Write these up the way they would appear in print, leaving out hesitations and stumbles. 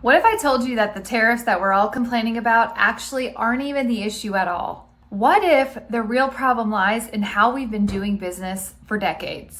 What if I told you that the tariffs that we're all complaining about actually aren't even the issue at all? What if the real problem lies in how we've been doing business for decades?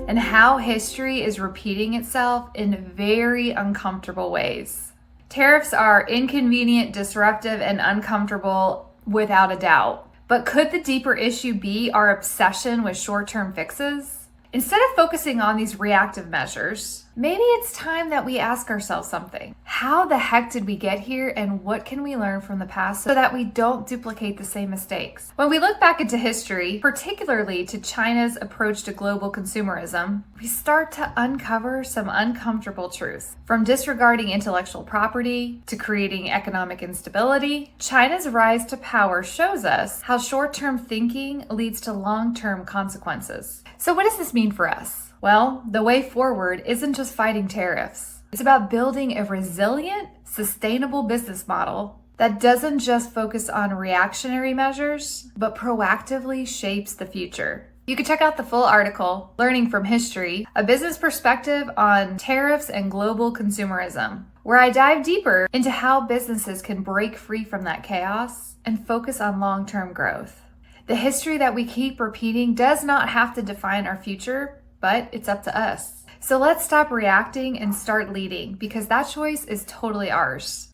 And how history is repeating itself in very uncomfortable ways. Tariffs are inconvenient, disruptive, and uncomfortable without a doubt. But could the deeper issue be our obsession with short-term fixes? Instead of focusing on these reactive measures, maybe it's time that we ask ourselves something. How the heck did we get here, and what can we learn from the past so that we don't duplicate the same mistakes? When we look back into history, particularly to China's approach to global consumerism, we start to uncover some uncomfortable truths. From disregarding intellectual property to creating economic instability, China's rise to power shows us how short-term thinking leads to long-term consequences. So what does this mean for us? Well, the way forward isn't just fighting tariffs. It's about building a resilient, sustainable business model that doesn't just focus on reactionary measures, but proactively shapes the future. You can check out the full article, Learning from History, a business perspective on tariffs and global consumerism, where I dive deeper into how businesses can break free from that chaos and focus on long-term growth. The history that we keep repeating does not have to define our future, but it's up to us. So let's stop reacting and start leading, because that choice is totally ours.